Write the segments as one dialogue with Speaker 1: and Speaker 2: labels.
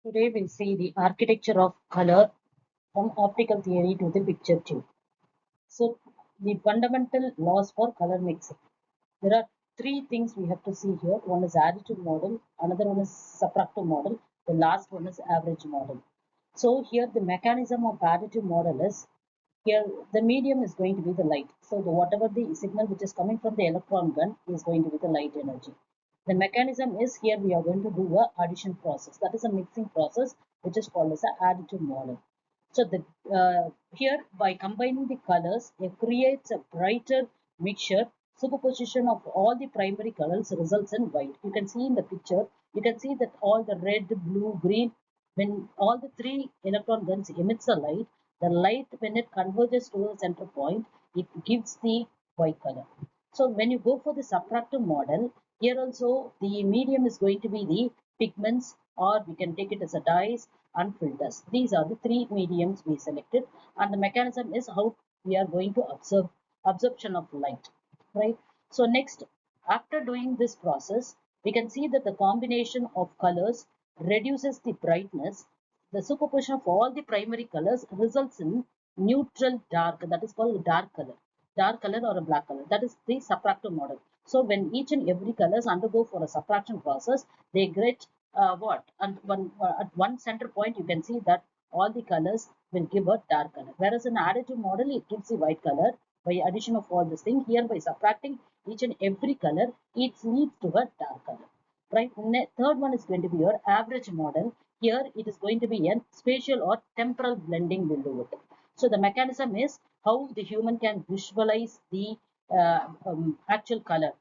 Speaker 1: Today we'll see the architecture of color from optical theory to the picture tube. So the fundamental laws for color mixing. There are three things we have to see here. One is additive model, another one is subtractive model, the last one is average model. So here the mechanism of additive model is here the medium is going to be the light. So whatever the signal which is coming from the electron gun is going to be the light energy. The mechanism is here we are going to do a addition process. That is a mixing process which is called as an additive model. So here by combining the colors, it creates a brighter mixture. Superposition of all the primary colors results in white. You can see in the picture, you can see that all the red, blue, green, when all the three electron guns emits a light, the light when it converges to the center point, it gives the white color. So when you go for the subtractive model, here also the medium is going to be the pigments, or we can take it as a dyes and filters. These are the three mediums we selected, and the mechanism is how we are going to observe absorption of light, right? So next, after doing this process, we can see that the combination of colors reduces the brightness. The superposition of all the primary colors results in neutral dark, that is called dark color or a black color. That is the subtractive model. So when each and every colors undergo for a subtraction process, they get what? And at one center point, you can see that all the colors will give a dark color. Whereas in additive model, it gives the white color by addition of all this thing. Here, by subtracting each and every color, it leads to a dark color. Right. Third one is going to be your average model. Here, it is going to be a spatial or temporal blending. Will do it. So the mechanism is how the human can visualize the actual color.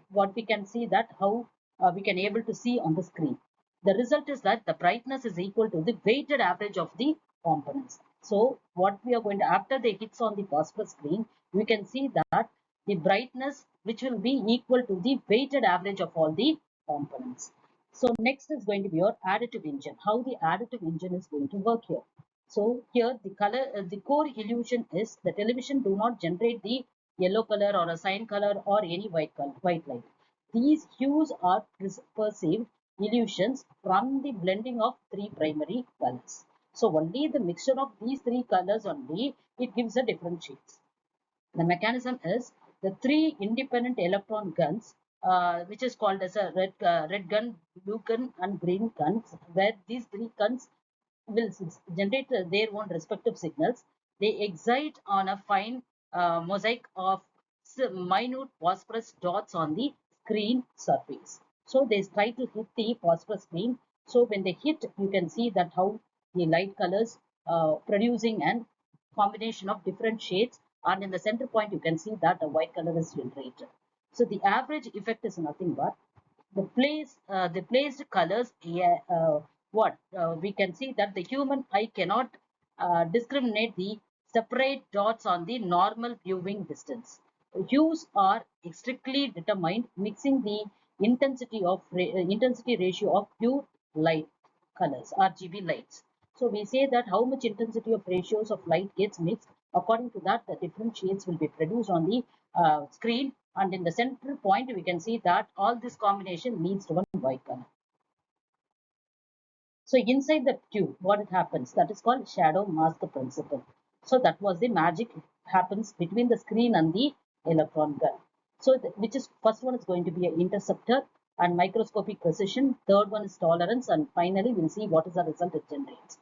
Speaker 1: What we can see that how we can able to see on the screen. The result is that the brightness is equal to the weighted average of the components. So what we are going to, after the hits on the phosphorus screen, we can see that the brightness which will be equal to the weighted average of all the components. So next is going to be your additive engine. How the additive engine is going to work here. So here the core illusion is the television do not generate the yellow color or a cyan color or any white light. These hues are perceived illusions from the blending of three primary colors. So only the mixture of these three colors only it gives a different shades. The mechanism is the three independent electron guns, which is called as a red gun, blue gun, and green guns, where these three guns will generate their own respective signals. They excite on a fine mosaic of minute phosphorus dots on the screen surface. So they try to hit the phosphorus screen. So when they hit, you can see that how the light colors producing an combination of different shades, and in the center point you can see that a white color is generated. So the average effect is nothing but the placed colors. What we can see that the human eye cannot discriminate the separate dots on the normal viewing distance. Hues are strictly determined mixing the intensity ratio of pure light colors, RGB lights. So we say that how much intensity of ratios of light gets mixed. According to that, the different shades will be produced on the screen, and in the central point we can see that all this combination leads to one white color. So inside the tube, what it happens, that is called shadow mask principle. So that was the magic happens between the screen and the electron gun. So which is first one is going to be an interceptor and microscopic precision. Third one is tolerance, and finally we'll see what is the result it generates.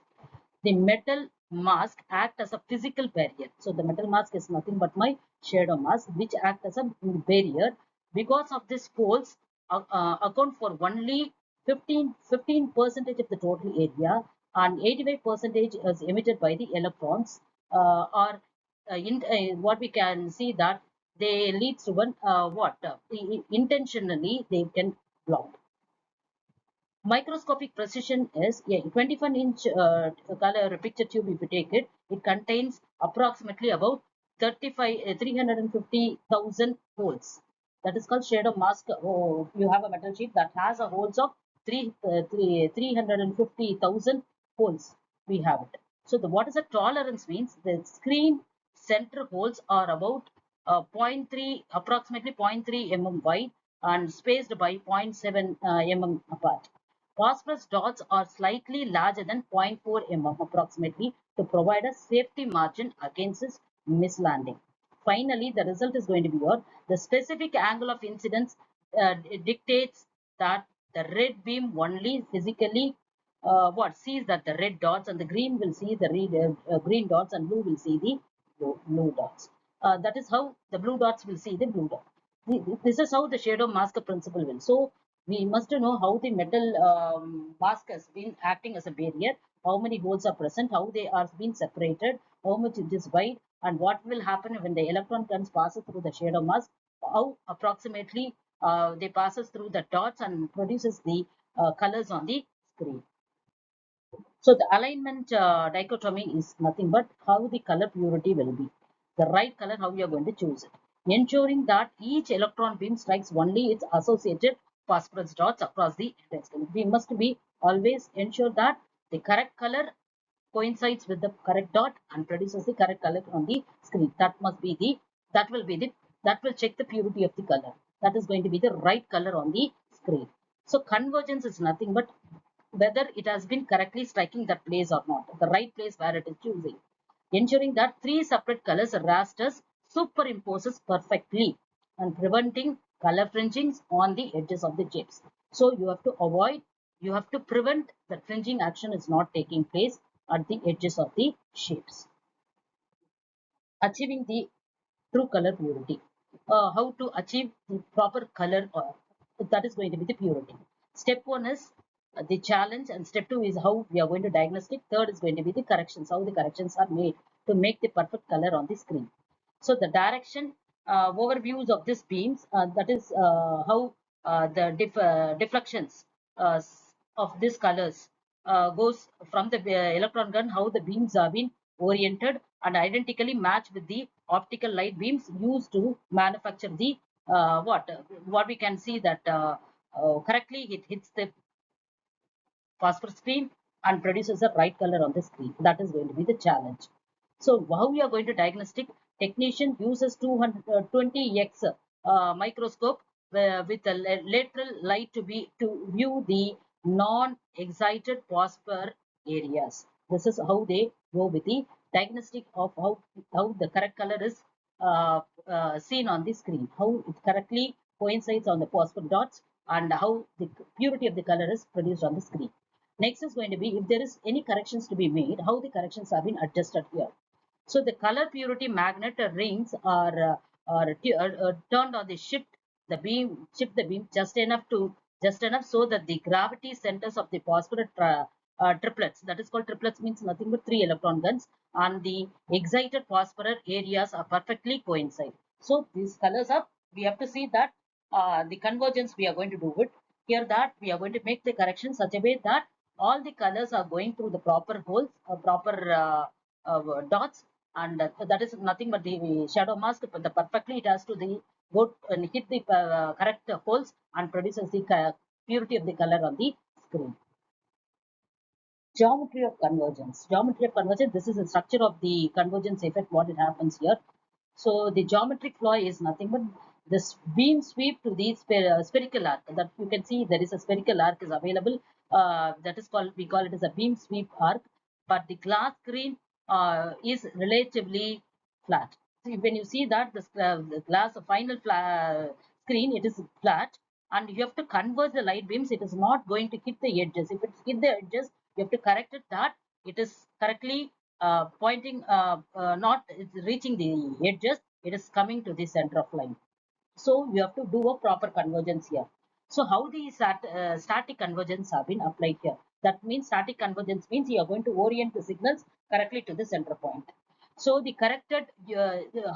Speaker 1: The metal mask act as a physical barrier. So the metal mask is nothing but my shadow mask, which act as a barrier. Because of this, holes account for only 15% of the total area, and 85% is emitted by the electrons, or what we can see that they leads to one intentionally they can block. Microscopic precision is a 21-inch color picture tube. If you take it, it contains approximately about 350,000 holes. That is called shadow mask. Oh, you have a metal sheet that has a holes of 350,000 holes. We have it. So what is the tolerance means? The screen center holes are about approximately 0.3 mm wide and spaced by 0.7 mm apart. Phosphorus dots are slightly larger than 0.4 mm approximately to provide a safety margin against this mislanding. Finally, the result is going to be what? The specific angle of incidence dictates that the red beam only physically what sees that the red dots, and the green will see the green dots, and blue will see the blue dots. That is how the blue dots will see the blue dot. This is how the shadow mask principle will. So we must know how the metal mask has been acting as a barrier, how many holes are present, how they are being separated, how much it is wide, and what will happen when the electron comes passes through the shadow mask, how approximately they passes through the dots and produces the colors on the screen. So the alignment dichotomy is nothing but how the color purity will be. The right color, how you are going to choose it. Ensuring that each electron beam strikes only its associated phosphorus dots across the entire screen. We must be always ensure that the correct color coincides with the correct dot and produces the correct color on the screen. That will check the purity of the color. That is going to be the right color on the screen. So convergence is nothing but whether it has been correctly striking that place or not, the right place where it is choosing. Ensuring that three separate colors rasters superimposes perfectly and preventing color fringings on the edges of the shapes. So you have to prevent that fringing action is not taking place at the edges of the shapes. Achieving the true color purity. How to achieve the proper color, that is going to be the purity. Step one is the challenge, and step two is how we are going to diagnostic. Third is going to be the corrections, how the corrections are made to make the perfect color on the screen. So the direction overviews of these beams, that is how the deflections uh, of these colors goes from the electron gun, how the beams are being oriented and identically match with the optical light beams used to manufacture the what we can see that correctly it hits the phosphor screen and produces the right color on the screen. That is going to be the challenge. So how we are going to diagnostic? Technician uses 220x microscope with a lateral light to view the non-excited phosphor areas. This is how they go with the diagnostic of how the correct color is seen on the screen, how it correctly coincides on the phosphor dots, and how the purity of the color is produced on the screen. Next is going to be if there is any corrections to be made, how the corrections have been adjusted here. So the color purity magnet rings are turned on the shift the beam just enough so that the gravity centers of the phosphorus triplets, that is called triplets means nothing but three electron guns, and the excited phosphorus areas are perfectly coincide. So these colors up, we have to see that the convergence we are going to do it here, that we are going to make the correction such a way that all the colors are going through the proper holes or proper dots, and that is nothing but the shadow mask, but the perfectly it has to the go and hit the correct holes and produces the purity of the color on the screen. Geometry of convergence. Geometry of convergence, this is the structure of the convergence effect, what it happens here. So the geometric flaw is nothing but this beam sweep to the spherical arc. That you can see there is a spherical arc is available. That is called, we call it as a beam sweep arc. But the glass screen is relatively flat. See, when you see that the glass final screen, it is flat, and you have to converge the light beams. It is not going to hit the edges. If it's hit the edges, you have to correct it that it is correctly pointing not it's reaching the edges, it is coming to the center of line. So you have to do a proper convergence here. So how the static convergence have been applied here? That means static convergence means you are going to orient the signals correctly to the center point. So the corrected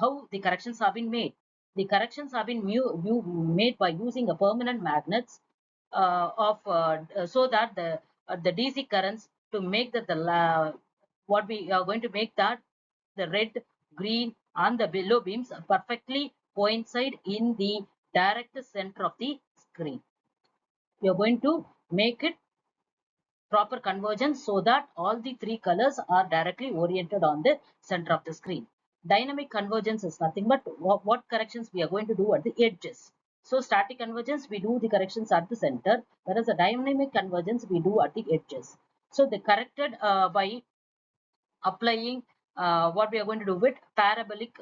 Speaker 1: how the corrections have been made. The corrections have been made by using a permanent magnets of so that the DC currents to make that what we are going to make that the red, green, and the below beams perfectly coincide in the direct center of the screen. We are going to make it proper convergence so that all the three colors are directly oriented on the center of the screen. Dynamic convergence is nothing but what corrections we are going to do at the edges. So static convergence, we do the corrections at the center, whereas the dynamic convergence, we do at the edges. So they corrected by applying what we are going to do with parabolic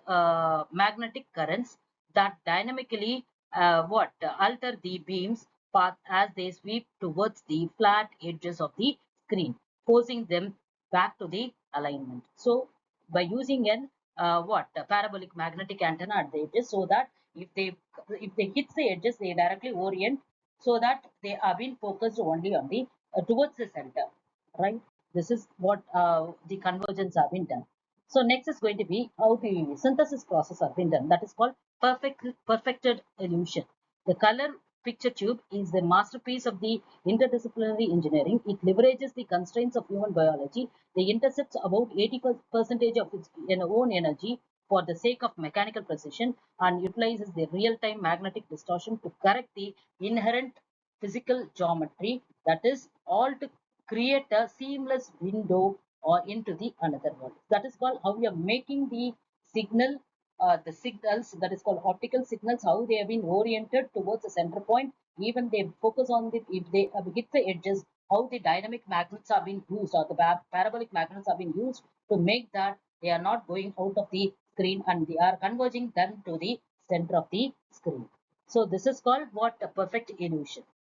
Speaker 1: magnetic currents that dynamically alter the beams path as they sweep towards the flat edges of the screen, forcing them back to the alignment. So by using an a parabolic magnetic antenna at the edges, so that if they hit the edges, they directly orient, so that they are being focused only on the towards the center, right? This is what the convergence have been done. So next is going to be how the synthesis process have been done. That is called perfected illusion. The color picture tube is the masterpiece of the interdisciplinary engineering. It leverages the constraints of human biology. They intercepts about 80% of its own energy for the sake of mechanical precision, and utilizes the real-time magnetic distortion to correct the inherent physical geometry, that is all to create a seamless window or into the another world. That is called how we are making the signal, the signals, that is called optical signals, how they have been oriented towards the center point. Even they focus on the, if they hit the edges, how the dynamic magnets are being used, or the parabolic magnets are being used to make that they are not going out of the screen, and they are converging them to the center of the screen. So this is called what a perfect illusion.